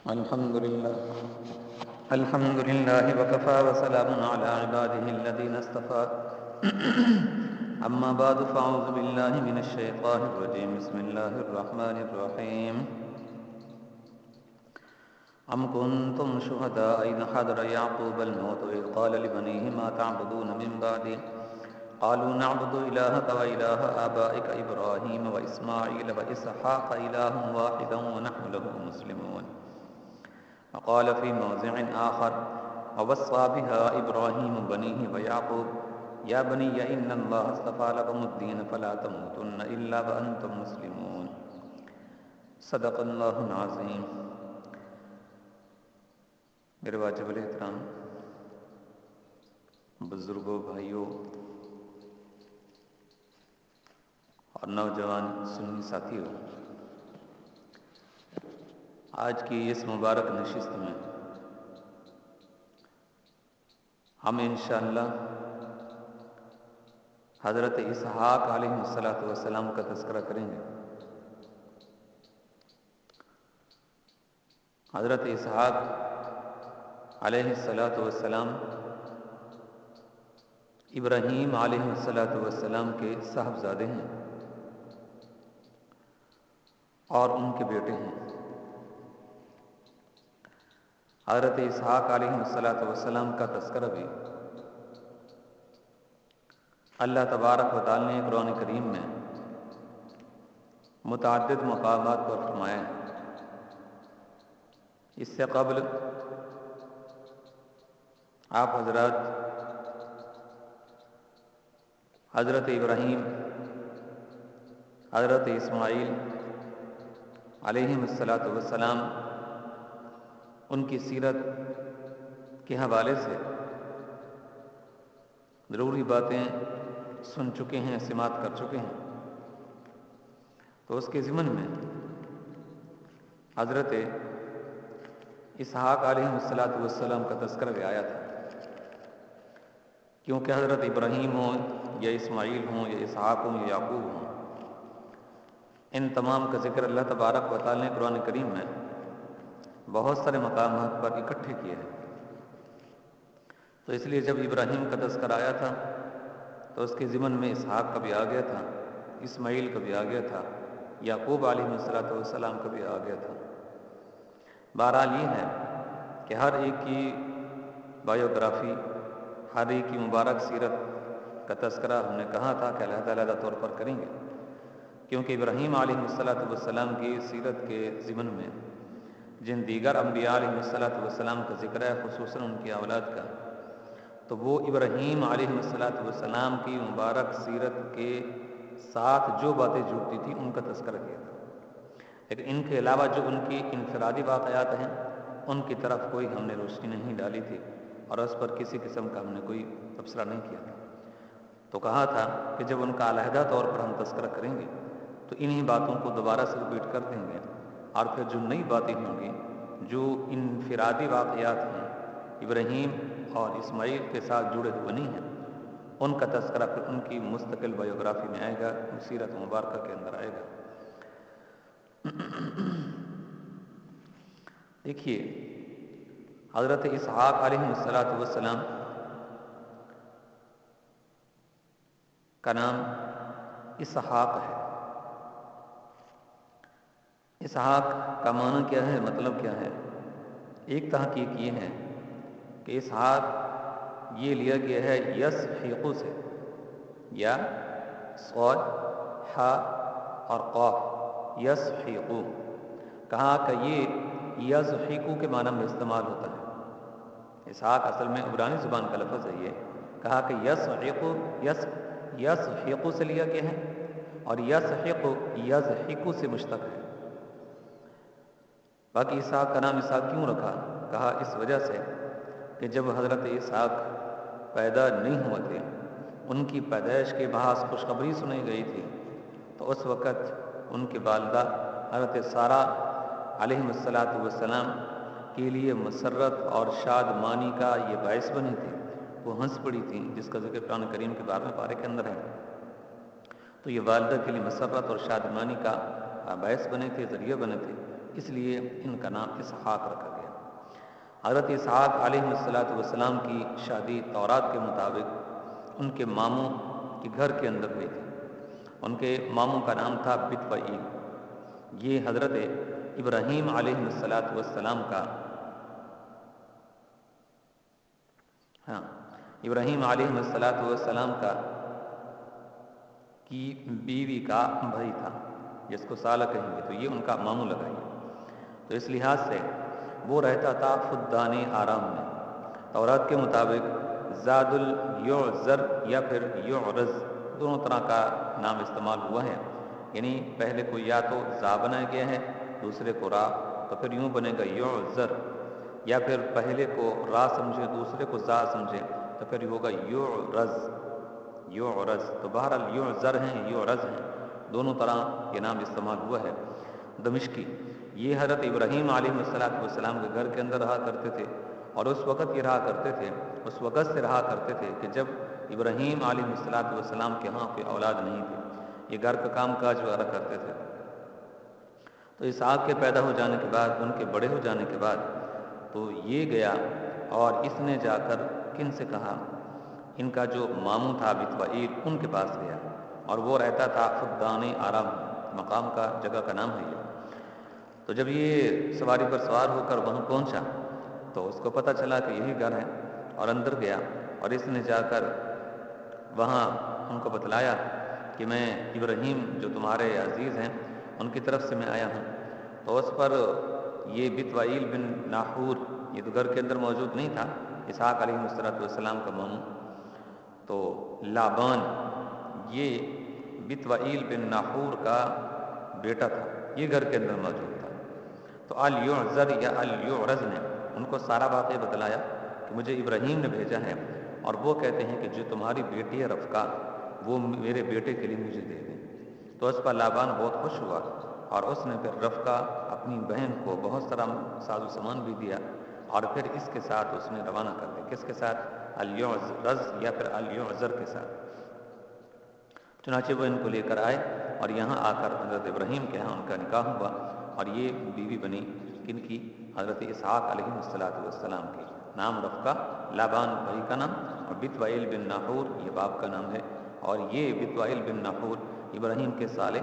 الحمد لله وكفى وسلام على عباده الذين اصطفى أما بعد فأعوذ بالله من الشيطان الرجيم بسم الله الرحمن الرحيم أم كنتم شهداء إذ حضر يعقوب الموت إذ قال لبنيه ما تعبدون من بعدي قالوا نعبد إلهك وإله آبائك إبراهيم وإسماعيل وإسحاق إله واحدا ونحن له مسلمون وقال في موضع آخر ووصى بها إبراهيم بنيه ويعقوب يا بني إن الله اصطفى لكم الدين فلا تموتن إلا وأنتم مسلمون صدق اللہ العظیم۔ میرے واجب الاحترام بزرگوں، بھائیوں اور نوجوان سنی ساتھیوں، آج کی اس مبارک نشست میں ہم انشاءاللہ حضرت اسحاق علیہ السلام کا تذکرہ کریں گے۔ حضرت اسحاق علیہ السلام ابراہیم علیہ السلام کے صاحبزادے ہیں اور ان کے بیٹے ہیں۔ حضرت اسحاق علیہ السلام کا تذکرہ بھی اللہ تبارک و تعالی نے قرآن کریم میں متعدد مقامات پر فرمایا ہے۔ اس سے قبل آپ حضرات حضرت ابراہیم، حضرت اسماعیل علیہ السلام ان کی سیرت کے حوالے سے ضروری باتیں سن چکے ہیں، سماعت کر چکے ہیں۔ تو اس کے ضمن میں حضرت اسحاق علیہ السلام کا تذکرہ بھی آیا تھا، کیونکہ حضرت ابراہیم ہوں یا اسماعیل ہوں یا اسحاق ہوں یا یعقوب ہوں، ان تمام کا ذکر اللہ تبارک و تعالی نے قرآن کریم میں بہت سارے مقامات پر اکٹھے کیے ہیں۔ تو اس لیے جب ابراہیم کا تذکرہ آیا تھا تو اس کے ضمن میں اسحاق کا بھی آ گیا تھا، اسماعیل کا بھی آ گیا تھا، یعقوب علیہ السلام کا بھی آ گیا تھا۔ بہرحال یہ ہے کہ ہر ایک کی بایوگرافی، ہر ایک کی مبارک سیرت کا تذکرہ ہم نے کہا تھا کہ علیحدہ طور پر کریں گے، کیونکہ ابراہیم علیہ السلام کی سیرت کے ضمن میں جن دیگر انبیاء علیہ السلام کا ذکر ہے، خصوصاً ان کی اولاد کا، تو وہ ابراہیم علیہ السلام کی مبارک سیرت کے ساتھ جو باتیں جڑتی تھیں ان کا تذکرہ کیا تھا، لیکن ان کے علاوہ جو ان کی انفرادی واقعات ہیں ان کی طرف کوئی ہم نے روشنی نہیں ڈالی تھی اور اس پر کسی قسم کا ہم نے کوئی تبصرہ نہیں کیا تھا۔ تو کہا تھا کہ جب ان کا علیحدہ طور پر ہم تذکرہ کریں گے تو انہی باتوں کو دوبارہ سے ریپیٹ کر دیں گے، اور پھر جو نئی باتیں ہوں گی، جو انفرادی واقعات ہیں ابراہیم اور اسماعیل کے ساتھ جڑے ہوئے نہیں ہیں، ان کا تذکرہ پھر ان کی مستقل بایوگرافی میں آئے گا، سیرت مبارکہ کے اندر آئے گا۔ دیکھیے، حضرت اسحاق علیہ السلام کا نام اسحاق ہے۔ اسحاق کا معنی کیا ہے، مطلب کیا ہے؟ ایک تحقیق یہ ہے کہ اسحاق یہ لیا گیا ہے یسحق سے، یا صاد، حا اور قاف، یسحق۔ کہا کہ یہ یسحق کے معنی میں استعمال ہوتا ہے۔ اسحاق اصل میں عبرانی زبان کا لفظ ہے یہ۔ کہا کہ یسحق سے لیا گیا ہے، اور یسحق یزحق سے مشتق ہے۔ باقی اسحاق کا نام اسحاق کیوں رکھا؟ کہا اس وجہ سے کہ جب حضرت اسحاق پیدا نہیں ہوئے تھے، ان کی پیدائش کے بعد خوشخبری سنائی گئی تھی، تو اس وقت ان کی والدہ حضرت سارہ علیہ السلام کے لیے مسرت اور شادمانی کا یہ باعث بنی تھی۔ وہ ہنس پڑی تھیں، جس کا ذکر قرآن کریم کے 12ویں پارے کے اندر ہے۔ تو یہ والدہ کے لیے مسرت اور شادمانی کا باعث بنے تھے، ذریعہ بنے تھے، اس لیے ان کا نام اسحاق رکھا گیا۔ حضرت اسحاق علیہ السلام کی شادی تورات کے مطابق ان کے ماموں کے گھر کے اندر ہوئی تھی۔ ان کے ماموں کا نام تھا بتوئیل۔ یہ حضرت ابراہیم علیہ السلام کا ابراہیم علیہ السلام کا کی بیوی کا بھائی تھا، جس کو سالہ کہیں گے، تو یہ ان کا ماموں لگائیے۔ تو اس لحاظ سے وہ رہتا تھا فدان آرام میں۔ تورات کے مطابق زاد الیعزر یا پھر یعرز دونوں طرح کا نام استعمال ہوا ہے، یعنی پہلے کو یا تو زا بنایا گیا ہے، دوسرے کو را، تو پھر یوں بنے گا یعزر، یا پھر پہلے کو را سمجھے دوسرے کو زا سمجھے تو پھر یہ ہوگا یعرز یعرز۔ تو بہرحال یعزر ہیں یعرز ہیں، دونوں طرح یہ نام استعمال ہوا ہے۔ دمشقی یہ حضرت ابراہیم علیہ السلام کے گھر کے اندر رہا کرتے تھے، اور اس وقت یہ رہا کرتے تھے، اس وقت سے رہا کرتے تھے کہ جب ابراہیم علیہ السلام کے ہاں کوئی اولاد نہیں تھی، یہ گھر کا کام کاج وغیرہ کرتے تھے۔ تو اسحاق کے پیدا ہو جانے کے بعد، ان کے بڑے ہو جانے کے بعد، تو یہ گیا اور اس نے جا کر کن سے کہا، ان کا جو ماموں تھا بتوئیل، ان کے پاس گیا، اور وہ رہتا تھا فدان آرام، مقام کا، جگہ کا نام ہے یہ۔ تو جب یہ سواری پر سوار ہو کر وہاں پہنچا تو اس کو پتہ چلا کہ یہی گھر ہے، اور اندر گیا اور اس نے جا کر وہاں ان کو بتلایا کہ میں ابراہیم جو تمہارے عزیز ہیں ان کی طرف سے میں آیا ہوں۔ تو اس پر یہ بتوئیل بن ناحور، یہ تو گھر کے اندر موجود نہیں تھا، اسحاق علیہ السلام کا ماموں، تو لابان یہ بتوئیل بن ناحور کا بیٹا تھا، یہ گھر کے اندر موجود تھا۔ تو الیعزر یا الیعرز نے ان کو سارا واقعہ بتلایا کہ مجھے ابراہیم نے بھیجا ہے، اور وہ کہتے ہیں کہ جو تمہاری بیٹی ہے رفقا، وہ میرے بیٹے کے لیے مجھے دے دیں۔ تو اس پر لابان بہت خوش ہوا، اور اس نے پھر رفقا اپنی بہن کو بہت سارا ساز و سامان بھی دیا، اور پھر اس کے ساتھ اس نے روانہ کر دیا۔ کس کے ساتھ؟ الیعرز یا پھر الیعزر کے ساتھ۔ چنانچہ وہ ان کو لے کر آئے، اور یہاں آ کر حضرت ابراہیم کے ہاں ان کا نکاح ہوا، اور یہ بیوی بنی کن کی؟ حضرت اسحاق علیہ السلام کی۔ نام رفقا، لابان بھائی کا نام، اور بتوئیل بن ناحور یہ باپ کا نام ہے، اور یہ بتوئیل بن ناحور ابراہیم کے سالے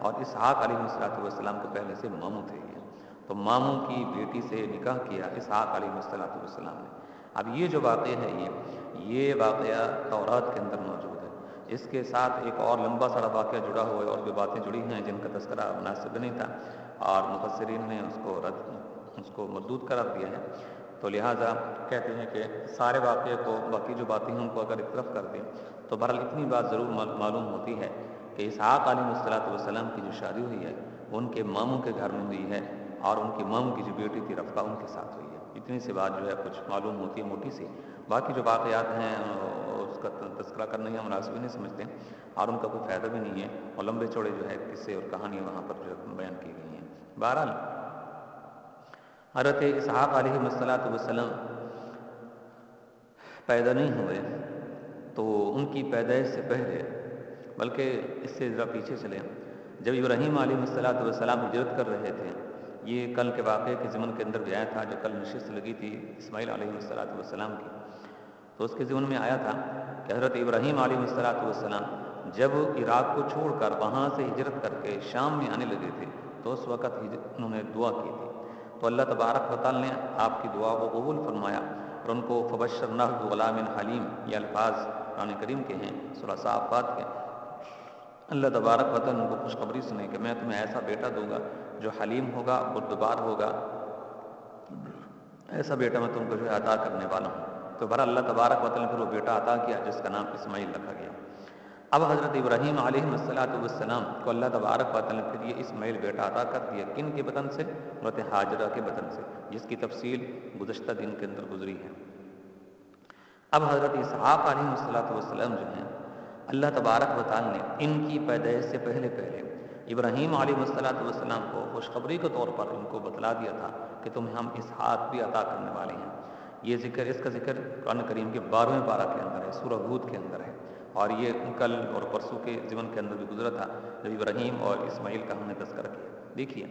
اور اسحاق علیہ السلام کے پہلے سے ماموں تھے یہ۔ تو ماموں کی بیٹی سے نکاح کیا اسحاق علیہ السلام نے۔ اب یہ جو واقعہ ہے یہ واقعہ تورات کے اندر موجود ہے۔ اس کے ساتھ ایک اور لمبا سڑا واقعہ جڑا ہوا ہے، اور جو باتیں جڑی ہیں جن کا تذکرہ مناسب نہیں تھا، اور مفسرین نے اس کو مردود قرار دیا ہے، تو لہٰذا کہتے ہیں کہ سارے واقعے کو، باقی جو باتیں ہیں ان کو اگر ایک طرف کر دیں تو بہرحال اتنی بات ضرور معلوم ہوتی ہے کہ اسحاق علیہ السلام کی جو شادی ہوئی ہے وہ ان کے ماموں کے گھر میں ہوئی ہے، اور ان کے ماموں کی جو بیٹی تھی رفقا ان کے ساتھ ہوئی ہے۔ اتنی سی بات جو ہے کچھ معلوم ہوتی ہے موٹی سی، باقی جو واقعات ہیں اس کا تذکرہ کرنا ہی ہم مناسب نہیں سمجھتے، اور ان کا کوئی فائدہ بھی نہیں ہے، اور لمبے چوڑے جو ہے قصے اور کہانیاں وہاں پر جو بیان کی گئی ہیں۔ بہرحال حضرت اسحاق علیہ السلام پیدا نہیں ہوئے، تو ان کی پیدائش سے پہلے، بلکہ اس سے ذرا پیچھے چلیں، جب ابراہیم علیہ السلام ہجرت کر رہے تھے، یہ کل کے واقعے کے ضمن کے اندر بھی آیا تھا، جو کل نشست لگی تھی اسماعیل علیہ السلام کی، تو اس کے ضمن میں آیا تھا کہ حضرت ابراہیم علیہ السلام جب عراق کو چھوڑ کر وہاں سے ہجرت کر کے شام میں آنے لگے تھے، تو اس وقت انہوں نے دعا کی تھی، تو اللہ تبارک و تعالی نے آپ کی دعا کو قبول فرمایا، اور ان کو فبشرناہ بغلام حلیم، یہ الفاظ قرآن کریم کے ہیں، سورہ صافات کے۔ اللہ تبارک و تعالی ان کو خوشخبری سنے کہ میں تمہیں ایسا بیٹا دوں گا جو حلیم ہوگا، بردبار ہوگا، ایسا بیٹا میں تم کو جو ہے عطا کرنے والا ہوں۔ تو بہرحال اللہ تبارک و تعالی نے پھر وہ بیٹا عطا کیا جس کا نام اسماعیل رکھا گیا۔ اب حضرت ابراہیم علیہ السلام کو اللہ تبارک و تعالی نے پھر یہ اسماعیل بیٹا عطا کر دیا، کن کے بدن سے؟ حضرت ہاجرہ کے بدن سے، جس کی تفصیل گزشتہ دن کے اندر گزری ہے۔ اب حضرت اسحاق علیہ السلام جو ہیں، اللہ تبارک و تعالی نے ان کی پیدائش سے پہلے ابراہیم علیہ السلام کو خوشخبری کے طور پر ان کو بتلا دیا تھا کہ تمہیں ہم اسحاق بھی عطا کرنے والے ہیں۔ یہ ذکر، اس کا ذکر قرآن کریم کے 12ویں پارہ کے اندر ہے، سورہ ہود کے اندر ہے، اور یہ کل اور پرسوں کے ضمن کے اندر بھی گزرا تھا جب ابراہیم اور اسماعیل کا ہم نے تذکرہ کیا۔ دیکھیے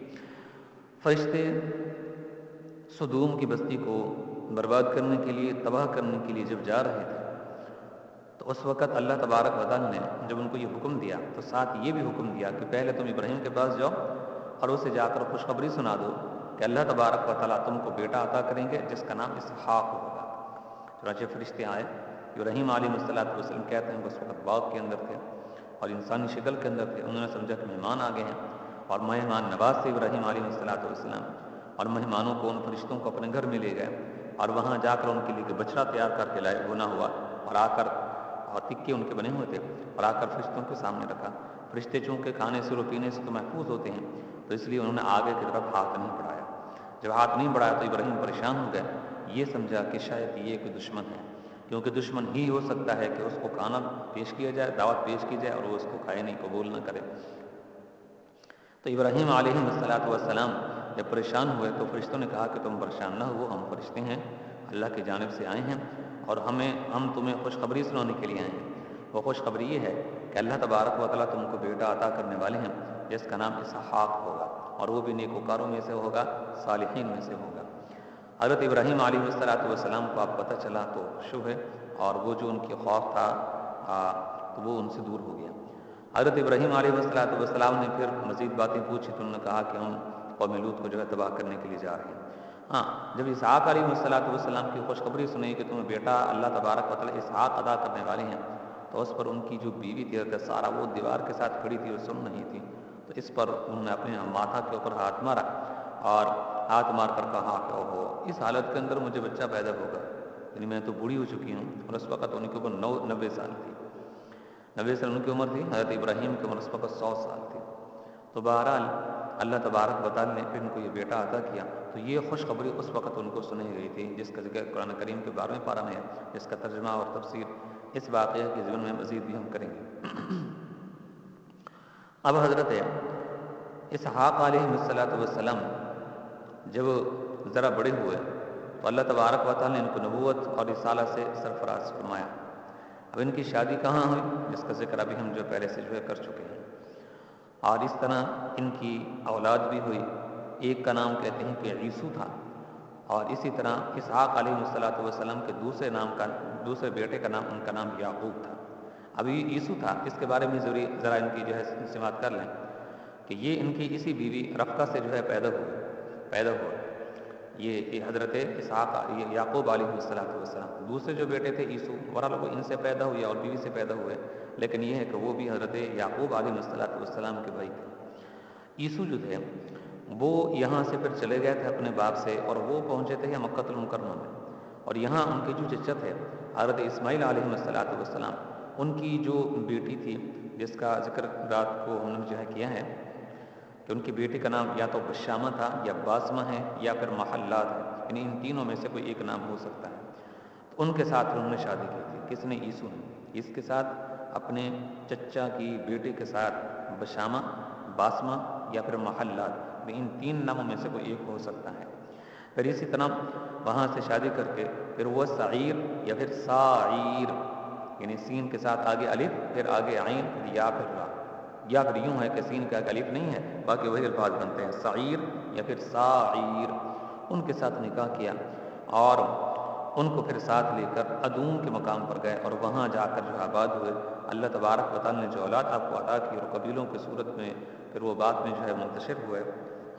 فرشتے سدوم کی بستی کو برباد کرنے کے لیے، تباہ کرنے کے لیے جب جا رہے تھے تو اس وقت اللہ تبارک و تعالیٰ نے جب ان کو یہ حکم دیا تو ساتھ یہ بھی حکم دیا کہ پہلے تم ابراہیم کے پاس جاؤ اور اسے جا کر خوشخبری سنا دو کہ اللہ تبارک و تعالیٰ تم کو بیٹا عطا کریں گے جس کا نام اسحاق ہوگا۔ چنانچہ فرشتے آئے، ابراہیم علیہ السلام کہتے ہیں کہ اس وقت باغ کے اندر تھے اور انسانی شکل کے اندر تھے۔ انہوں نے سمجھا کہ مہمان آ گئے ہیں اور مہمان نواز سے ابراہیم علیہ السلام، اور مہمانوں کو، ان فرشتوں کو اپنے گھر میں لے گئے اور وہاں جا کر ان کے لیے بچڑا تیار کر کے لائے، بنا ہوا، اور آ کر تکے ان کے بنے ہوئے تھے، اور آ کر فرشتوں کے سامنے رکھا۔ فرشتے چونکہ کھانے سے اور پینے سے تو محفوظ ہوتے ہیں تو اس لیے انہوں نے آگے کی طرف ہاتھ نہیں بڑھایا۔ جب ہاتھ نہیں بڑھایا تو ابراہیم پریشان ہو گئے، یہ سمجھا کہ شاید یہ کوئی دشمن ہے، کیونکہ دشمن ہی ہو سکتا ہے کہ اس کو کھانا پیش کیا جائے، دعوت پیش کی جائے اور وہ اس کو کھائے نہیں، قبول نہ کرے۔ تو ابراہیم علیہ السلام جب پریشان ہوئے تو فرشتوں نے کہا کہ تم پریشان نہ ہو، ہم فرشتے ہیں، اللہ کی جانب سے آئے ہیں اور ہم تمہیں خوشخبری سنانے کے لیے آئے ہیں۔ وہ خوشخبری یہ ہے کہ اللہ تبارک و تعالیٰ تم کو بیٹا عطا کرنے والے ہیں جس کا نام اسحاق ہوگا، اور وہ بھی نیکوکاروں میں سے ہوگا، صالحین میں سے ہوگا۔ حضرت ابراہیم علیہ السلام کو اب پتہ چلا تو خوشی ہوئے، اور وہ جو ان کی خوف تھا تو وہ ان سے دور ہو گیا۔ حضرت ابراہیم علیہ السلام نے پھر مزید باتیں پوچھی تو انہوں نے کہا کہ ہم قوم لوط کو جو ہے تباہ کرنے کے لیے جا رہے ہیں۔ ہاں، جب اسحاق علیہ السلام کی خوشخبری سنی کہ تمہیں بیٹا اللہ تبارک و تعالیٰ اسحاق عطا کرنے والے ہیں، تو اس پر ان کی جو بیوی تھی حضرت سارہ، وہ دیوار کے ساتھ کھڑی تھی اور سن رہی تھی، تو اس پر انہوں نے اپنے ماتھا کے اوپر ہاتھ مارا اور ہاتھ مار کر کہا کہ اوہو، اس حالت کے اندر مجھے بچہ پیدا ہوگا، یعنی میں تو بوڑھی ہو چکی ہوں، اور اس وقت ان کے اوپر 90 سال تھی، 90 سال ان کی عمر تھی، حضرت ابراہیم کی عمر اس وقت 100 سال تھی۔ تو بہرحال اللہ تبارک و تعالیٰ نے پھر ان کو یہ بیٹا عطا کیا، تو یہ خوشخبری اس وقت ان کو سنائی گئی تھی، جس کا ذکر قرآن کریم کے 12ویں پارہ میں ہے، جس کا ترجمہ اور تفسیر اس واقعہ کے ضمن میں مزید بھی ہم کریں گے۔ اب حضرت اسحاق علیہ السلام جب ذرا بڑے ہوئے تو اللہ تبارک و تعالیٰ نے ان کو نبوت اور رسالت سے سرفراز فرمایا۔ اب ان کی شادی کہاں ہوئی، جس کا ذکر ابھی ہم جو پہلے سے جو ہے کر چکے ہیں، اور اس طرح ان کی اولاد بھی ہوئی۔ ایک کا نام کہتے ہیں کہ عیسو تھا، اور اسی طرح اسحاق علیہ السلام کے دوسرے بیٹے کا نام، ان کا نام یعقوب تھا۔ ابھی عیسو تھا، اس کے بارے میں ذرا ان کی جو ہے سماعت کر لیں کہ یہ ان کی اسی بیوی رفقہ سے جو ہے پیدا ہوا۔ یہ حضرت اسحاق یعقوب علیہ السلام، دوسرے جو بیٹے تھے عیسو، بہرحال وہ ان سے پیدا ہوئے اور بیوی سے پیدا ہوئے، لیکن یہ ہے کہ وہ بھی حضرت یعقوب علیہ السلام کے بھائی تھے۔ عیسو جو تھے وہ یہاں سے پھر چلے گئے تھے اپنے باپ سے، اور وہ پہنچے تھے مکہ المکرمہ میں، اور یہاں ان کی جو چچا تھے حضرت اسماعیل علیہ السلام، ان کی جو بیٹی تھی جس کا ذکر رات کو ہم نے جو ہے کیا ہے کہ ان کی بیٹی کا نام یا تو بشامہ تھا یا باسمہ ہے یا پھر محلات ہے، یعنی ان تینوں میں سے کوئی ایک نام ہو سکتا ہے۔ تو ان کے ساتھ انہوں نے شادی کی تھی، کس نے؟ عیسو نے۔ اس کے ساتھ اپنے چچا کی بیٹی کے ساتھ بشامہ، باسمہ یا پھر محلات، ان تین ناموں میں سے کوئی ایک ہو سکتا ہے۔ پھر اسی طرح وہاں سے شادی کر کے پھر وہ سعیر یا پھر ساعیر، یعنی سین کے ساتھ آگے الف، پھر آگے عین، پھر یا پھر را، یا پھر یوں ہے کہ سین کا الف نہیں ہے، باقی وہی الفاظ بنتے ہیں، سعیر یا پھر ساعیر۔ ان کے ساتھ نکاح کیا اور ان کو پھر ساتھ لے کر ادوم کے مقام پر گئے اور وہاں جا کر جو آباد ہوئے۔ اللہ تبارک و تعالیٰ نے جو اولاد آپ کو عطا کی اور قبیلوں کی صورت میں پھر وہ بعد میں جو ہے منتشر ہوئے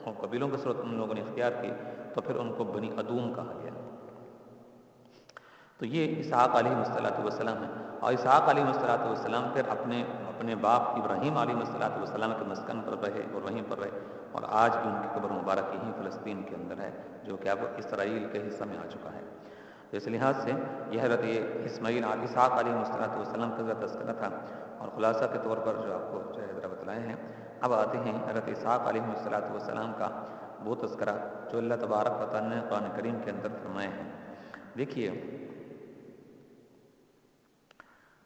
اور قبیلوں کی صورت ان لوگوں نے اختیار کی، تو پھر ان کو بنی ادوم کہا گیا۔ تو یہ اسحاق علیہ السلام ہے، اور اسحاق علیہ السلام پھر اپنے باپ ابراہیم علیہ السلام کے مسکن پر رہے اور وہیں پر رہے، اور آج بھی ان کی قبر مبارک یہیں فلسطین کے اندر ہے، جو کہ اب اسرائیل کے حصہ میں آ چکا ہے۔ تو اس لحاظ سے یہ حضرت اسحاق علیہ السلام کا تذکرہ تھا، اور خلاصہ کے طور پر جو آپ کو جو ہے ذرا بتلائے ہیں۔ اب آتے ہیں حضرت اسحاق علیہ السلام کا وہ تذکرہ جو اللہ تبارک و تعالیٰ نے قرآن کریم کے اندر فرمائے ہیں۔ دیکھیے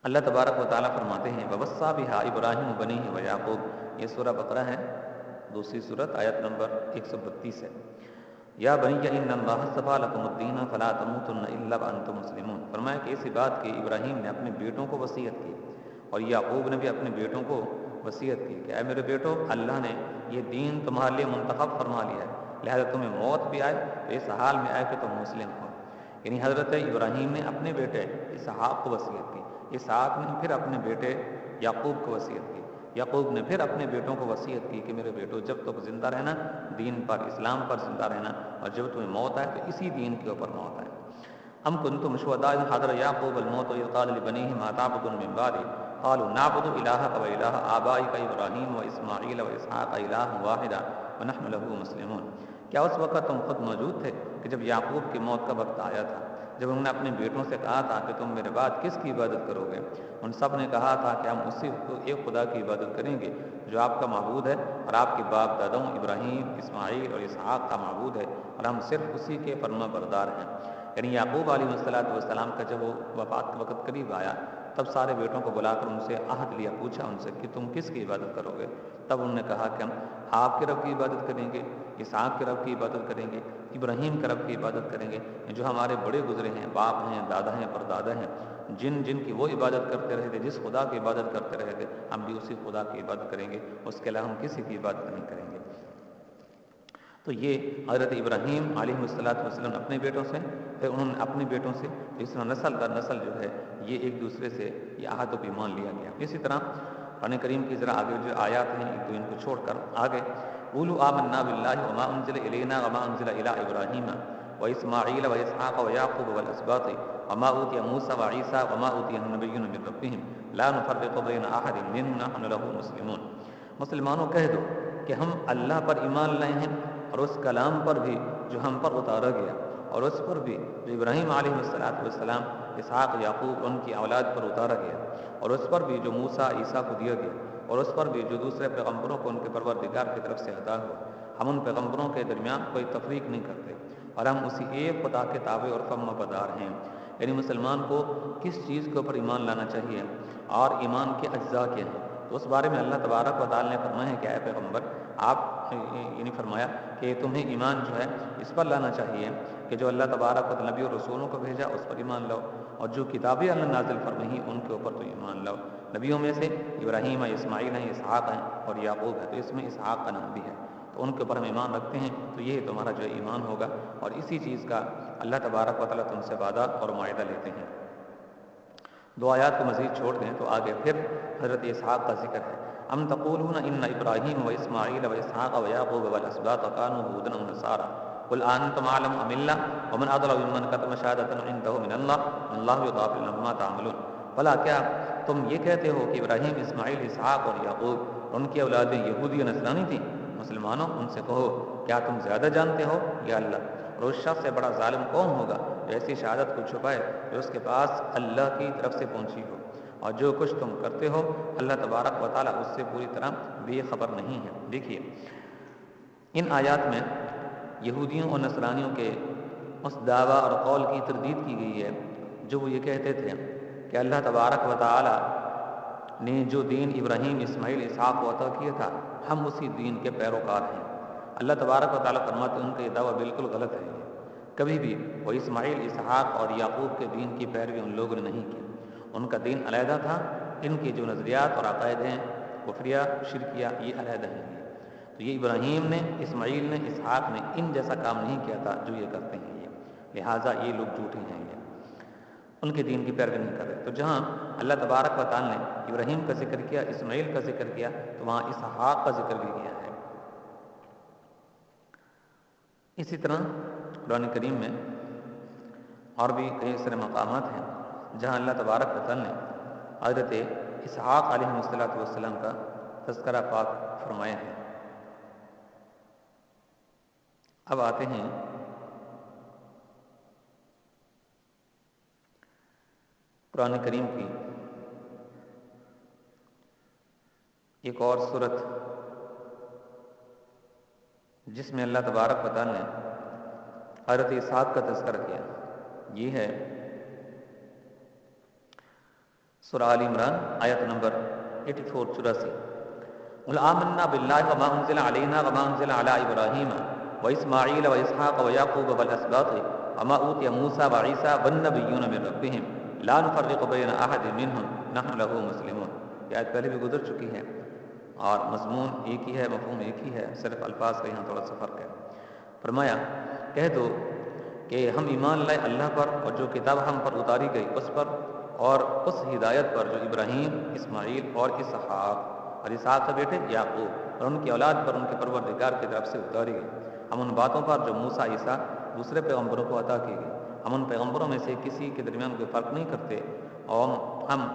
اللہ تبارک و تعالیٰ فرماتے ہیں وَوَصَّىٰ بِهَا إِبْرَاهِيمُ بَنِيهِ وَيَعْقُوبُ، یہ سورہ بقرہ ہے، دوسری سورت، آیت نمبر 132 ہے۔ یا بنی ان اللہ اصطفیٰ لکم الدین فلا تموتن الا وانتم مسلمون، فرمایا کہ اسی بات کی ابراہیم نے اپنے بیٹوں کو وصیت کی اور یعقوب نے بھی اپنے بیٹوں کو وصیت کی کہ اے میرے بیٹو، اللہ نے یہ دین تمہارے لیے منتخب فرما لیا ہے لہذا تمہیں موت بھی آئے تو اس حال میں آئے کہ تم مسلم ہو۔ یعنی حضرت ابراہیم نے اپنے بیٹے اسحاق کو وصیت کی، اسحاق نے پھر اپنے بیٹے یعقوب کو وصیت کی، یعقوب نے پھر اپنے بیٹوں کو وصیت کی کہ میرے بیٹوں جب تک زندہ رہنا دین پر، اسلام پر زندہ رہنا، اور جب تمہیں موت آئے تو اسی دین کے اوپر موت آئے۔ ام کنتم شہداء اذ حضر یعقوب الموت اذ قال لبنیہ ما تعبدون من بعدی قالوا نعبد الہک و الہ آبائک ابراہیم و اسماعیل و اسحاق الہا واحدا ونحن لہ مسلمون۔ کیا اس وقت تم خود موجود تھے کہ جب یعقوب کی موت کا وقت آیا تھا، جب انہوں نے اپنے بیٹوں سے کہا تھا کہ تم میرے بعد کس کی عبادت کرو گے؟ ان سب نے کہا تھا کہ ہم اسی ایک خدا کی عبادت کریں گے جو آپ کا معبود ہے اور آپ کے باپ دادوں ابراہیم، اسماعیل اور اسحاق کا معبود ہے، اور ہم صرف اسی کے فرما بردار ہیں۔ یعنی یعقوب علیہ السلام کا جب وہ وفات کا وقت قریب آیا تب سارے بیٹوں کو بلا کر ان سے عہد لیا، پوچھا ان سے کہ تم کس کی عبادت کرو گے؟ تب انہوں نے کہا کہ ہم آپ کے رب کی عبادت کریں گے، اسحاق کے رب کی عبادت کریں گے، ابراہیم کے رب کی عبادت کریں گے، جو ہمارے بڑے گزرے ہیں، باپ ہیں، دادا ہیں، پردادا ہیں، جن کی وہ عبادت کرتے رہے تھے، جس خدا کی عبادت کرتے رہے تھے، ہم بھی اسی خدا کی عبادت کریں گے، اس کے علاوہ ہم کسی کی عبادت نہیں کریں گے۔ تو یہ حضرت ابراہیم علیہ السلام اپنے بیٹوں سے، پھر انہوں نے اپنے بیٹوں سے، اس طرح نسل در نسل جو ہے یہ ایک دوسرے سے یہ عہد و پیمان لیا گیا۔ اسی طرح قرآن کریم کی ذرا آگے جو آیات ہیں ایک دو ان کو چھوڑ کر آگے قولوا آمنا باللہ وما انزل الینا وما انزل الی ابراہیم واسماعیل واسحاق ویعقوب والاسباط وما اوتی موسیٰ وعیسیٰ وما اوتی النبیون من ربہم لا نفرق بین احد منہم نحن لہ مسلمون۔ مسلمانوں کہہ دو کہ ہم اللہ پر ایمان لائے ہیں اور اس کلام پر بھی جو ہم پر اتارا گیا، اور اس پر بھی جو ابراہیم علیہ السلام، اسحاق، یعقوب ان کی اولاد پر اتارا گیا، اور اس پر بھی جو موسیٰ عیسیٰ کو دیا گیا، اور اس پر بھی جو دوسرے پیغمبروں کو ان کے پروردگار کی طرف سے عطا ہوا۔ ہم ان پیغمبروں کے درمیان کوئی تفریق نہیں کرتے، اور ہم اسی ایک خدا کے تابع اور فرما بردار ہیں۔ یعنی مسلمان کو کس چیز کے اوپر ایمان لانا چاہیے اور ایمان کے اجزاء کیا ہیں، تو اس بارے میں اللہ تبارک و تعالی نے فرمایا ہے کہ اے پیغمبر آپ یعنی فرمایا کہ تمہیں ایمان جو ہے اس پر لانا چاہیے کہ جو اللہ تبارک و تعالی نبی اور رسولوں کو بھیجا اس پر ایمان لاؤ، اور جو کتابیں اللہ نازل فرمائی ان کے اوپر تو ایمان لاؤ۔ نبیوں میں سے ابراہیم ہے، اسماعیل ہیں، اسحاق ہیں اور یعقوب ہے، تو اس میں اسحاق کا نام بھی ہے، تو ان کے اوپر ہم ایمان رکھتے ہیں، تو یہ تمہارا جو ایمان ہوگا، اور اسی چیز کا اللہ تبارک و تعالی تم سے وعدہ اور معاہدہ لیتے ہیں۔ دو آیات کو مزید چھوڑ دیں تو آگے پھر حضرت اسحاق کا ذکر ہے۔ ام تقولون ان ابراہیم و اسماعیل و اسحاق و یعقوب والاسباط كانوا هودا و نصارى قل انتم اعلم ام اللہ ومن اضل ممن كتم شهادة عنده من اللہ واللہ غافل عما تعملون۔ بھلا کیا تم یہ کہتے ہو کہ ابراہیم، اسماعیل، اسحاق اور یعقوب ان کی اولادیں یہودی و نصرانی تھیں؟ مسلمانوں ان سے کہو کیا تم زیادہ جانتے ہو یا اللہ؟ اور اس شخص سے بڑا ظالم کون ہوگا جو ایسی شہادت کو چھپائے جو اس کے پاس اللہ کی طرف سے پہنچی ہو، اور جو کچھ تم کرتے ہو اللہ تبارک و تعالیٰ اس سے پوری طرح بے خبر نہیں ہے۔ دیکھیے ان آیات میں یہودیوں اور نصرانیوں کے اس دعویٰ اور قول کی تردید کی گئی ہے جو وہ یہ کہتے تھے کہ اللہ تبارک و تعالیٰ نے جو دین ابراہیم، اسماعیل، اسحاق کو عطا کیا تھا ہم اسی دین کے پیروکار ہیں۔ اللہ تبارک و تعالیٰ فرماتے ہیں ان کا یہ دعویٰ بالکل غلط ہے، کبھی بھی وہ اسماعیل، اسحاق اور یعقوب کے دین کی پیروی ان لوگوں نے نہیں کی، ان کا دین علیحدہ تھا، ان کے جو نظریات اور عقائد ہیں کفریہ، شرکیہ، یہ علیحدہ ہیں۔ تو یہ ابراہیم نے، اسماعیل نے، اسحاق نے ان جیسا کام نہیں کیا تھا جو یہ کرتے ہیں، یہ لہٰذا یہ لوگ جھوٹے ہیں، یہ ان کے دین کی پیروی نہیں کر رہے۔ تو جہاں اللہ تبارک و تعالی نے ابراہیم کا ذکر کیا، اسماعیل کا ذکر کیا، تو وہاں اسحاق کا ذکر بھی کیا ہے۔ اسی طرح قرآن کریم میں اور بھی کئی سارے مقامات ہیں جہاں اللہ تبارک و تعالی نے حضرت اسحاق علیہ السلام کا تذکرہ پاک فرمایا ہے۔ اب آتے ہیں قرآن کریم کی ایک اور سورت جس میں اللہ تبارک و تعالی نے حضرت اسحاق کا تذکرہ کیا، یہ ہے سورہ آل عمران آیت نمبر 84 قل آمنا باللہ وما انزل علینا وما انزل علی ابراہیم واسماعیل واسحاق ویعقوب والاسباط وما اوتی موسیٰ وعیسیٰ والنبیون من ربہم لا نفرق بین احد منہم نحن لہ مسلمون۔ یہ آیت پہلے بھی گزر چکی ہے اور مضمون ایک ہی ہے، مفہوم ایک ہی ہے، صرف الفاظ کا یہاں تھوڑا سا فرق ہے۔ فرمایا کہہ دو کہ ہم ایمان لائے اللہ پر اور جو کتاب ہم پر اتاری گئی اس پر، اور اس ہدایت پر جو ابراہیم، اسماعیل اور اسحاق کے بیٹے یعقوب اور ان کی اولاد پر ان کے پروردگار کی طرف سے اتاری گئی، ہم ان باتوں پر جو موسیٰ، عیسیٰ دوسرے پیغمبروں کو عطا کی گئی، ہم ان پیغمبروں میں سے کسی کے درمیان کوئی فرق نہیں کرتے، اور ہم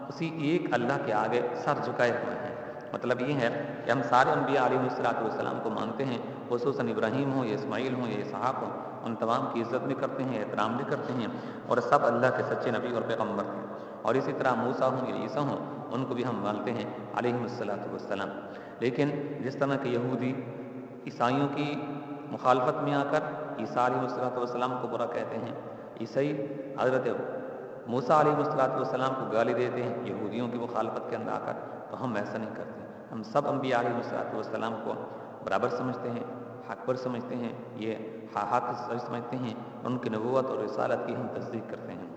اسی ایک اللہ کے آگے سر جھکائے ہوئے ہیں۔ مطلب یہ ہے کہ ہم سارے انبیاء علیہ السلام کو مانتے ہیں، خصوصاً ابراہیم ہوں یا اسماعیل ہوں یا اسحاق ہوں، ان تمام کی عزت بھی کرتے ہیں، احترام بھی کرتے ہیں، اور سب اللہ کے سچے نبی اور پیغمبر ہیں۔ اور اسی طرح موسیٰ ہوں یا عیسیٰ ہوں، ان کو بھی ہم مانتے ہیں علیہ السلام۔ لیکن جس طرح کے یہودی عیسائیوں کی مخالفت میں آ کر عیسیٰ علیہ السلام کو برا کہتے ہیں، عیسائی حضرت موسیٰ علیہ السلام کو گالی دیتے ہیں یہودیوں کی مخالفت کے اندر آ کر، تو ہم ایسا نہیں کرتے۔ ہم سب انبیاء علیہ السلام کو برابر سمجھتے ہیں، حق پر سمجھتے ہیں، یہ حق سمجھتے ہیں، ان کی نبوت اور رسالت کی ہم تصدیق کرتے ہیں۔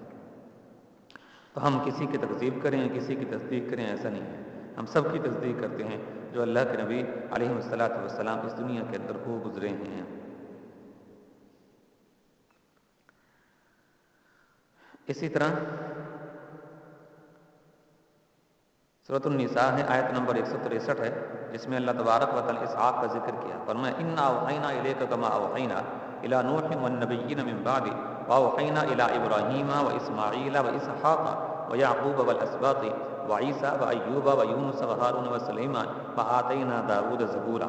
تو ہم کسی کی تکذیب کریں، کسی کی تصدیق کریں، ایسا نہیں ہے، ہم سب کی تصدیق کرتے ہیں جو اللہ کے نبی علیہ السلام اس دنیا کے اندر ہو گزرے ہیں۔ اسی طرح سورۃ النساء ہے، آیت نمبر 163 ہے، جس میں اللہ تبارک و تعالی اسحاق کا ذکر کیا، فرمایا انا اوحینا الیک کما اوحینا الی نوح والنبیین من بعد واوحینا الی ابراہیم واسماعیل واسحاق ویعقوب والاسباط وعیسیٰ وایوب ویونس وہارون وسلیمان وآتینا داود زبورا۔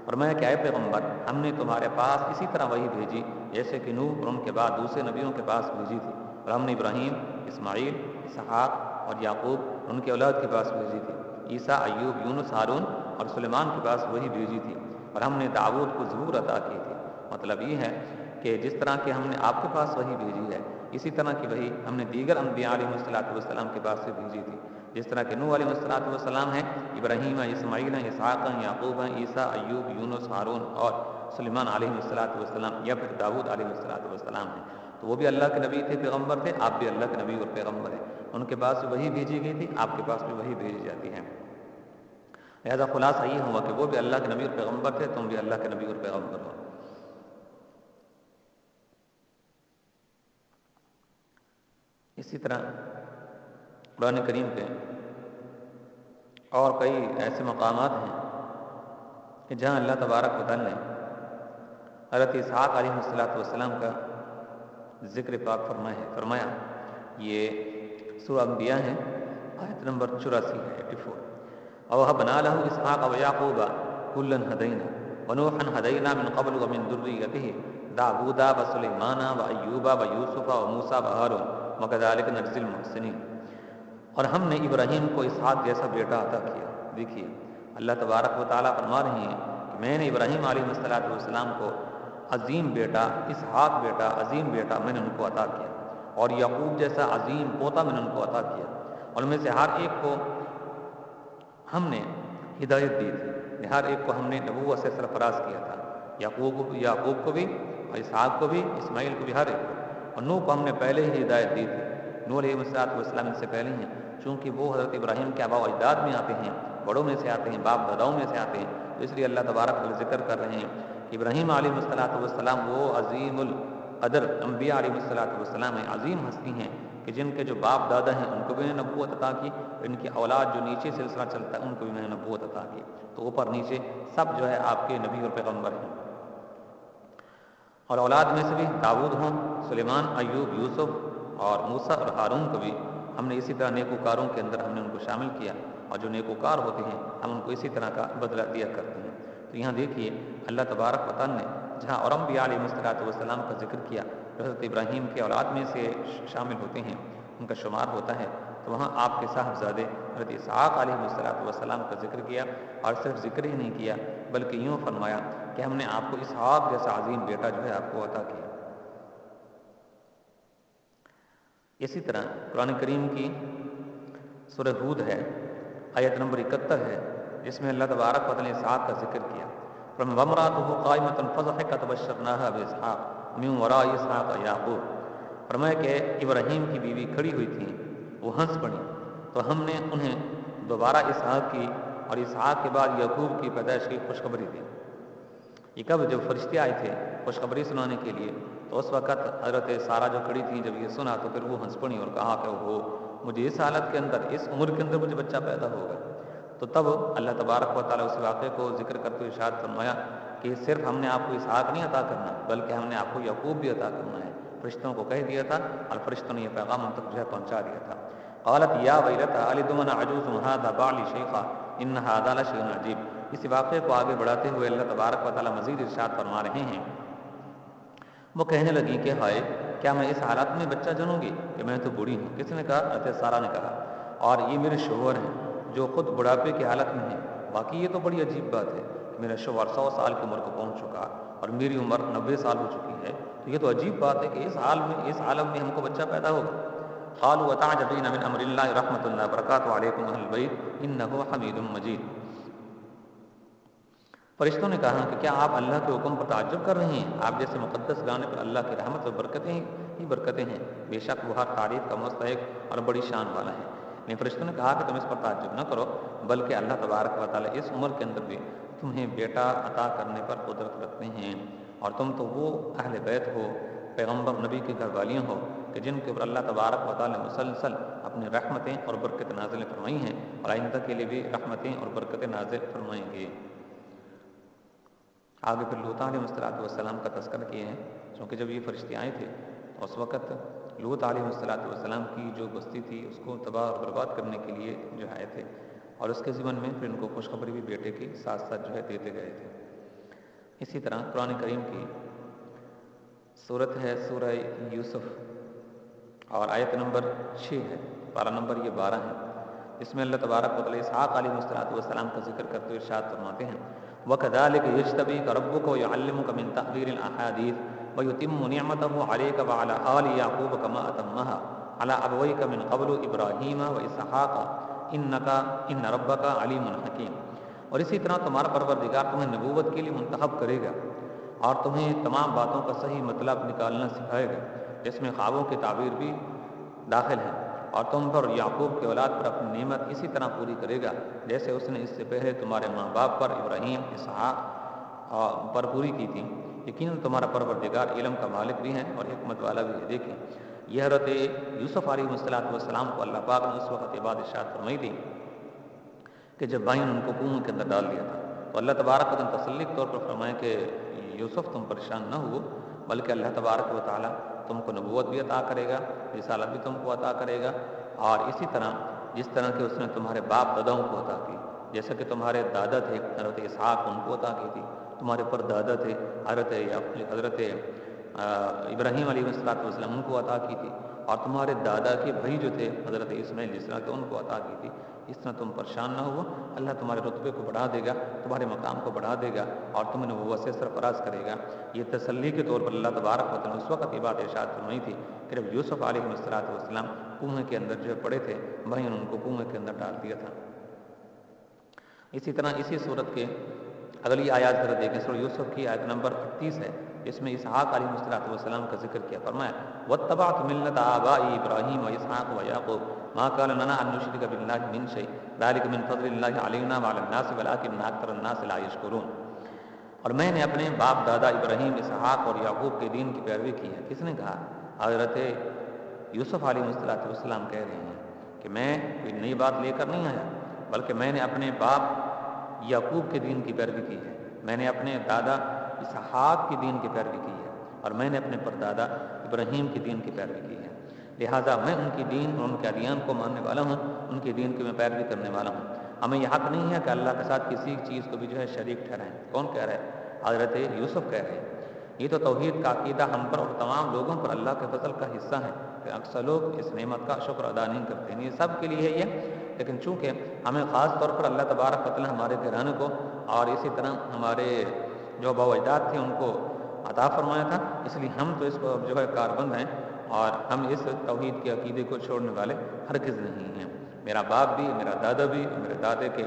فرمایا کہ اے پیغمبر، ہم نے تمہارے پاس اسی طرح وحی بھیجی جیسے کہ نوح اور ان کے بعد دوسرے نبیوں کے پاس بھیجی تھی، اور ہم نے ابراہیم، اسماعیل، اسحاق اور یعقوب ان کے اولاد کے پاس بھیجی تھی، عیسیٰ، ایوب، یونس، ہارون اور سلیمان کے پاس وہی بھیجی تھی، اور ہم نے داؤد کو زبور عطا کی تھی۔ مطلب یہ ہے کہ جس طرح کہ ہم نے آپ کے پاس وہی بھیجی ہے، اسی طرح کی وہی ہم نے دیگر انبیاء علیہ السلام کے پاس سے بھیجی تھی، جس طرح کہ نوح علیہ السلام ہیں، ابراہیم ہیں، اسماعیل ہیں، اسحاق ہیں، یعقوب ہیں، عیسیٰ، ایوب، یونس، ہارون اور سلیمان علیہ السلام، یا پھر داؤد علیہ السلام ہیں۔ تو وہ بھی اللہ کے نبی تھے، پیغمبر تھے، آپ بھی اللہ کے نبی اور پیغمبر ہیں، ان کے پاس وہی بھیجی گئی تھی، آپ کے پاس بھی وہی بھیجی جاتی ہے۔ لہذا خلاصہ یہ ہوا کہ وہ بھی اللہ کے نبی اور پیغمبر تھے، تم بھی اللہ کے نبی اور پیغمبر ہو۔ اسی طرح قرآن کریم کے اور کئی ایسے مقامات ہیں کہ جہاں اللہ تبارک و تعالی نے حضرت اسحاق علیہ السلام کا ذکر پاک فرمایا، یہ سورہ انبیاء ہے، آیت نمبر 84 ہے، 84۔ وَوَهَبْنَا لَهُ إِسْحَاقَ وَيَعْقُوبَ كُلًّا هَدَيْنَا وَنُوحًا هَدَيْنَا مِنْ قَبْلُ وَمِنْ ذُرِّيَّتِهِ دَاوُودَ وَسُلَيْمَانَ وَأَيُّوبَ وَيُوسُفَ وَمُوسَىٰ وَهَارُونَ وَكَذَٰلِكَ نَجْزِي الْمُحْسِنِينَ۔ اور ہم نے ابراہیم کو اسحاق جیسا بیٹا عطا کیا۔ دیکھیے اللہ تبارک و تعالیٰ فرما رہے ہیں کہ میں نے ابراہیم علیہ السلام کو عظیم بیٹا، اسحاق بیٹا، عظیم بیٹا میں نے ان کو عطا کیا، اور یعقوب جیسا عظیم پوتا میں نے ان کو عطا کیا، اور ان میں سے ہر ایک کو ہم نے ہدایت دی تھی، ہر ایک کو ہم نے نبوت سے سرفراز کیا تھا، یعقوب کو بھی اور اسحاق کو بھی، اسماعیل کو بھی، ہر ایک کو۔ اور نوح کو ہم نے پہلے ہی ہدایت دی تھی، نوح علیہ السلام سے پہلے ہیں، چونکہ وہ حضرت ابراہیم کے آباء و اجداد میں آتے ہیں، بڑوں میں سے آتے ہیں، باپ داداؤں میں سے آتے ہیں، تو اس لیے اللہ تبارک و تعالی ذکر کر رہے ہیں کہ ابراہیم علیہ السلام وہ عظیم القدر انبیاء علیہ السلام ہیں، عظیم ہستی ہیں کہ جن کے جو باپ دادا ہیں ان کو بھی میں نے نبوت عطا کی، ان کی اولاد جو نیچے سلسلہ چلتا ہے ان کو بھی میں نے نبوت عطا کی، تو اوپر نیچے سب جو ہے آپ کے نبی اور پیغمبر ہیں۔ اور اولاد میں سے بھی داؤد ہوں، سلیمان، ایوب، یوسف اور موسیٰ اور ہارون کو بھی ہم نے اسی طرح نیکوکاروں کے اندر ہم نے ان کو شامل کیا، اور جو نیکوکار ہوتے ہیں ہم ان کو اسی طرح کا بدلہ دیا کرتے ہیں۔ تو یہاں دیکھیے اللہ تبارک و تعالی نے جہاں اور انبیاء علیہ السلام کا ذکر کیا، جو حضرت ابراہیم کے اولاد میں سے شامل ہوتے ہیں، ان کا شمار ہوتا ہے، تو وہاں آپ کے صاحبزادے حضرت اسحاق علیہ السلام کا ذکر کیا، اور صرف ذکر ہی نہیں کیا بلکہ یوں فرمایا کہ ہم نے آپ کو اسحاق جیسا عظیم بیٹا جو ہے آپ کو عطا کیا۔ اسی طرح قرآن کریم کی سورہ ہود ہے، آیت نمبر 71 ہے، جس میں اللہ تبارک و تعالی نے اسحاق کا ذکر کیا، وَامْرَأَتُهُ قَائِمَةٌ فَضَحِكَتْ فَبَشَّرْنَاهَا بِإِسْحَاقَ مِن وَرَاءِ إِسْحَاقَ يَعْقُوبَ۔ فرمایا کہ ابراہیم کی بیوی کھڑی ہوئی تھی، وہ ہنس پڑی، تو ہم نے انہیں دوبارہ اسحاق کی اور اسحاق کے بعد یعقوب کی پیدائش کی خوشخبری دی۔ یہ کب؟ جب فرشتے آئے تھے خوشخبری سنانے کے لیے، تو اس وقت حضرت سارہ جو کھڑی تھی جب یہ سنا تو پھر وہ ہنس پڑی اور کہا کہ وہ مجھے اس حالت کے اندر، اس عمر کے اندر مجھے بچہ پیدا ہوگا۔ تو تب اللہ تبارک و تعالیٰ اس واقعے کو ذکر کرتے ہوئے ارشاد فرمایا کہ صرف ہم نے آپ کو اسحاق نہیں عطا کرنا بلکہ ہم نے آپ کو یعقوب بھی عطا کرنا ہے۔ فرشتوں کو کہہ دیا تھا اور فرشتوں نے یہ پیغام ہم تک جو ہے پہنچا دیا تھا۔ قالت یا ویلتى ألد وأنا عجوز وهذا بعلي شيخا إن هذا لشيء عجیب۔ اس واقعے کو آگے بڑھاتے ہوئے اللہ تبارک و تعالیٰ مزید ارشاد فرما رہے ہیں، وہ کہنے لگی کہ ہائے کیا میں اس حالت میں بچہ جنوں گی کہ میں تو بوڑھی ہوں۔ کس نے کہا؟ حضرت سارہ نے کہا، اور یہ میرے شوہر ہیں جو خود بڑھاپے کی حالت میں ہیں۔ باقی یہ تو بڑی عجیب بات ہے کہ میرا شوہر 100 سال کی عمر کو پہنچ چکا اور میری عمر 90 سال ہو چکی ہے، تو یہ تو عجیب بات ہے کہ اس حال میں، اس عالم میں ہم کو بچہ پیدا ہوگا۔ قالوا وتعجبین من امر اللہ رحمۃ اللہ وبرکاتہ علیکم اہل البیت انہ حمید مجید۔ فرشتوں نے کہا کہ کیا آپ اللہ کے حکم پر تعجب کر رہے ہیں؟ آپ جیسے مقدس گانے پر اللہ کی رحمت و برکتیں ہی برکتیں ہیں، بے شک وہ ہر تعریف کا مستحق اور بڑی شان والا ہے۔ لیکن فرشتوں نے کہا کہ تم اس پر تعجب نہ کرو، بلکہ اللہ تبارک و تعالیٰ اس عمر کے اندر بھی تمہیں بیٹا عطا کرنے پر قدرت رکھتے ہیں، اور تم تو وہ اہل بیت ہو، پیغمبر نبی کی گھر والیاں ہو کہ جن کے اوپر اللہ تبارک و تعالیٰ نے مسلسل اپنی رحمتیں اور برکتیں نازل فرمائی ہیں، اور آئندہ کے لیے بھی رحمتیں اور برکتیں نازل فرمائیں گے۔ آگے پھر لوط علیہ السلام کا تذکرہ کیے ہیں، چونکہ جب یہ فرشتے آئے تھے اس وقت لوط علیہ السلام کی جو بستی تھی اس کو تباہ اور برباد کرنے کے لیے جو آئے تھے، اور اس کے ضمن میں پھر ان کو خوشخبری بھی بیٹے کے ساتھ ساتھ جو ہے دیتے گئے تھے۔ اسی طرح قرآن کریم کی صورت ہے سورہ یوسف، اور آیت نمبر 6 ہے، پارہ نمبر یہ 12 ہے، اس میں اللہ تبارک و تعالیٰ اسحاق علیہ السلام کا ذکر کرتے ہوئے ارشاد فرماتے ہیں وَكَذَلِكَ يَجْتَبِيكَ رَبُّكَ وَيُعَلِّمُكَ مِن تَأْوِيلِ الْأَحَادِيثِ وَيُتِمُّ نِعْمَتَهُ عَلَيْكَ وَعَلَى آلِ يَعْقُوبَ كَمَا أَتَمَّهَا عَلَى أَبَوَيْكَ مِن قَبْلُ إِبْرَاهِيمَ وَإِسْحَاقَ إِنَّ رَبَّكَ عَلِيمٌ حَكِيمٌ۔ اور اسی طرح تمہارا پروردگار تمہیں نبوت کے لیے منتخب کرے گا اور تمہیں تمام باتوں کا صحیح مطلب نکالنا سکھائے گا، جس میں خوابوں کی تعبیر بھی داخل ہے، اور تم پر یعقوب کے اولاد پر اپنی نعمت اسی طرح پوری کرے گا جیسے اس نے اس سے پہلے تمہارے ماں باپ پر ابراہیم، اسحاق پر پوری کی تھی۔ یقیناً تمہارا پروردگار علم کا مالک بھی ہے اور حکمت والا بھی ہے۔ دیکھیں یہ حضرت یوسف علیہ السلام کو اللہ پاک نے اس وقت یہ بات ارشاد فرمائی تھی کہ جب بھائیوں نے ان کو کنویں کے اندر ڈال دیا تھا، تو اللہ تبارک و تعالیٰ تسلی کے طور پر فرمائے کہ یوسف تم پریشان نہ ہو، بلکہ اللہ تبارک و تعالیٰ تم کو نبوت بھی عطا کرے گا، رسالت بھی تم کو عطا کرے گا، اور اسی طرح جس طرح کہ اس نے تمہارے باپ داداؤں کو عطا کی، جیسا کہ تمہارے دادا تھے حضرت اسحاق ان کو عطا کی تھی، تمہارے پر دادا تھے حضرت ابراہیم علیہ السلام ان کو عطا کی تھی، اور تمہارے دادا کے بھائی جو تھے حضرت اسماعیل جس طرح کہ ان کو عطا کی تھی۔ اس طرح تم پریشان نہ ہو، اللہ تمہارے رتبے کو بڑھا دے گا، تمہارے مقام کو بڑھا دے گا، اور تمہیں نبوت سے سرفراز کرے گا۔ یہ تسلی کے طور پر اللہ تبارک و تعالیٰ نے اس وقت یہ بات ارشاد فرمائی تھی کہ جب یوسف علیہ السلام کنویں کے اندر جو پڑے تھے، بھائیوں نے ان کو کنویں کے اندر ڈال دیا تھا۔ اسی طرح اسی صورت کے اگلی آیات ذرا دیکھیں، سورہ یوسف کی آیت نمبر 38 ہے، اس میں اسحاق علیہ السلام کا ذکر کیا، فرمایا وَاتَّبَعْتُ مِلَّةَ آبَائِي إِبْرَاهِيمَ وَإِسْحَاقَ وَيَعْقُوبَ مَا كَانَ لَنَا أَن نُّشْرِكَ بِاللَّهِ مِن شَيْءٍ ذَلِكَ مِن فَضْلِ اللَّهِ عَلَيْنَا وَعَلَى النَّاسِ وَلَٰكِنَّ أَكْثَرَ النَّاسِ لَا يَشْكُرُونَ۔ اور میں نے اپنے باپ دادا ابراہیم، اسحاق اور یعقوب کے دین کی پیروی کی ہے۔ کس نے کہا؟ حضرت یوسف علیہ السلام کہہ رہے ہیں کہ میں کوئی نئی بات لے کر نہیں آیا، بلکہ میں نے اپنے باپ یعقوب کے دین کی پیروی کی ہے، میں نے اپنے دادا اسحاق کی دین کی پیروی کی ہے، اور میں نے اپنے پردادا ابراہیم کی دین کی پیروی کی ہے، لہٰذا میں ان کی دین اور ان کے ادیان کو ماننے والا ہوں، ان کی دین کی میں پیروی کرنے والا ہوں۔ ہمیں یہ حق نہیں ہے کہ اللہ کے ساتھ کسی چیز کو بھی جو ہے شریک ٹھہرائیں۔ کون کہہ رہا ہے؟ حضرت یوسف کہہ رہے ہیں۔ یہ تو توحید کا عقیدہ ہم پر اور تمام لوگوں پر اللہ کے فضل کا حصہ ہے کہ اکثر لوگ اس نعمت کا شکر ادا نہیں کرتے ہیں، یہ سب کے لیے ہے یہ، لیکن چونکہ ہمیں خاص طور پر اللہ تبارک و تعالیٰ ہمارے گھرانے کو اور اسی طرح ہمارے جو آباء و اجداد تھے ان کو عطا فرمایا تھا، اس لیے ہم تو اس کو جو ہے کاربند ہیں، اور ہم اس توحید کے عقیدے کو چھوڑنے والے ہرگز نہیں ہیں۔ میرا باپ بھی، میرا دادا بھی، میرے دادے کے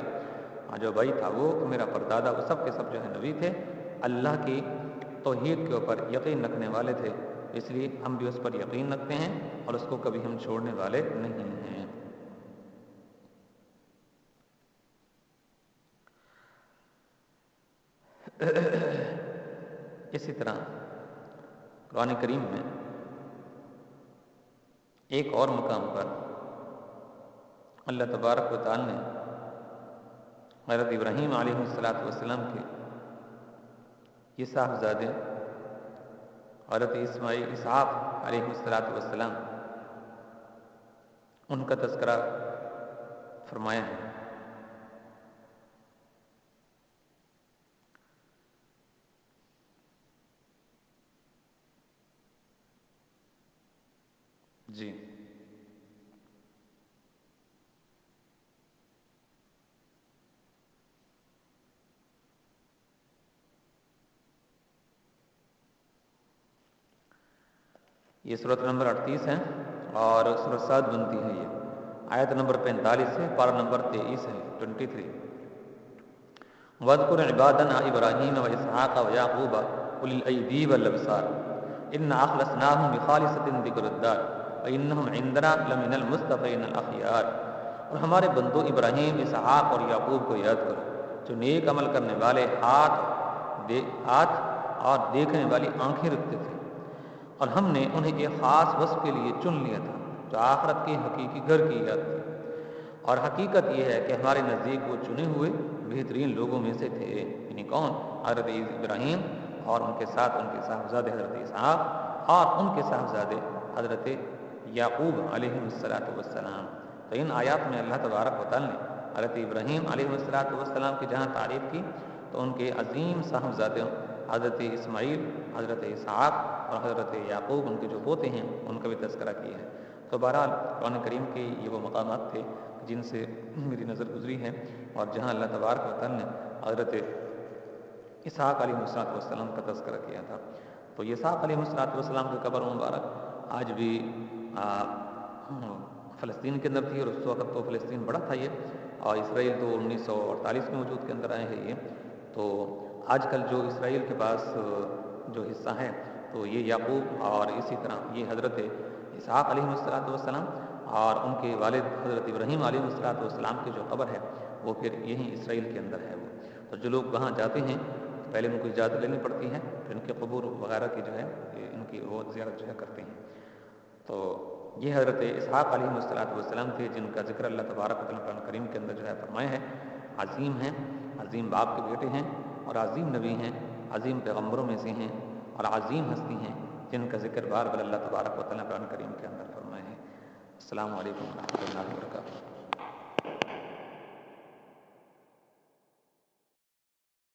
جو بھائی تھا وہ، میرا پردادا، وہ سب کے سب جو ہے نبی تھے، اللہ کی توحید کے اوپر یقین رکھنے والے تھے، اس لیے ہم بھی اس پر یقین رکھتے ہیں اور اس کو کبھی ہم چھوڑنے والے نہیں ہیں۔ اسی طرح قرآن کریم میں ایک اور مقام پر اللہ تبارک و تعالی نے حضرت ابراہیم علیہ السلام کے یہ صاحبزادے حضرت اسحاق علیہ السلام ان کا تذکرہ فرمایا ہے۔ جی یہ سورۃ نمبر 38 ہے اور سورۃ صاد بنتی ہے، یہ آیت نمبر 45 ہے، پارہ نمبر 23 ہے 23۔ وَاذْكُرْ عِبَادَنَا إِبْرَاهِيمَ وَإِسْحَاقَ وَيَعْقُوبَ أُولِي الْأَيْدِي وَالْأَبْصَارِ إِنَّا أَخْلَصْنَاهُمْ بِخَالِصَةٍ ذِكْرَ الدَّارِ وَإِنَّهُمْ عِندَنَا لَمِنَ الْمُصْطَفَيْنَ الْأَخْيَارِ۔ اور ہمارے بندوں ابراہیم، اسحاق اور یعقوب کو یاد کرو، جو نیک عمل کرنے والے ہاتھ اور دیکھنے والی آنکھیں رکھتے تھے، اور ہم نے انہیں ایک خاص وصف کے لیے چن لیا تھا جو آخرت کے حقیقی گھر کی یاد تھی۔ اور حقیقت یہ ہے کہ ہمارے نزدیک وہ چنے ہوئے بہترین لوگوں میں سے تھے، یعنی کون؟ حضرت ابراہیم اور ان کے ساتھ ان کے صاحبزادے حضرت اسحاق اور ان کے صاحبزادے حضرت یعقوب علیہ السلام۔ تو ان آیات میں اللہ تبارک و تعالی نے حضرت ابراہیم علیہ السلام کی جہاں تعریف کی تو ان کے عظیم صاحبزادے حضرت اسماعیل، حضرت اسحاق اور حضرت یعقوب ان کے جو پوتے ہیں ان کا بھی تذکرہ کیا ہے۔ تو بہرحال قرآن کریم کے یہ وہ مقامات تھے جن سے میری نظر گزری ہے، اور جہاں اللہ تبارک و تعالی نے حضرت اسحاق علیہ السلام کا تذکرہ کیا تھا۔ تو یہ اسحاق علیہ السلام کی قبر مبارک آج بھی فلسطین کے اندر تھی، اور اس وقت تو فلسطین بڑا تھا یہ، اور اسرائیل تو 1948 میں وجود کے اندر آئے ہیں یہ۔ تو آج کل جو اسرائیل کے پاس جو حصہ ہے تو یہ یعقوب اور اسی طرح یہ حضرت اسحاق علیہ السلام اور ان کے والد حضرت ابراہیم علیہ السلام کی جو قبر ہے وہ پھر یہیں اسرائیل کے اندر ہے وہ۔ تو جو لوگ وہاں جاتے ہیں پہلے ان کو اجازت لینی پڑتی ہے، پھر ان کے قبور وغیرہ کی جو ہے ان کی وہ زیارت جو ہے کرتے ہیں۔ تو یہ حضرت اسحاق علیہ السلام تھے جن کا ذکر اللہ تبارک و تعالی قرآن کریم کے اندر جو ہے فرمایا ہے۔ عظیم ہیں، عظیم باپ کے بیٹے ہیں، اور عظیم نبی ہیں، عظیم پیغمبروں میں سے ہیں، اور عظیم ہستی ہیں جن کا ذکر بار بار اللہ تبارک و تعالی قرآن کریم کے اندر فرمایا ہے۔ السلام علیکم ورحمۃ اللہ وبرکاتہ۔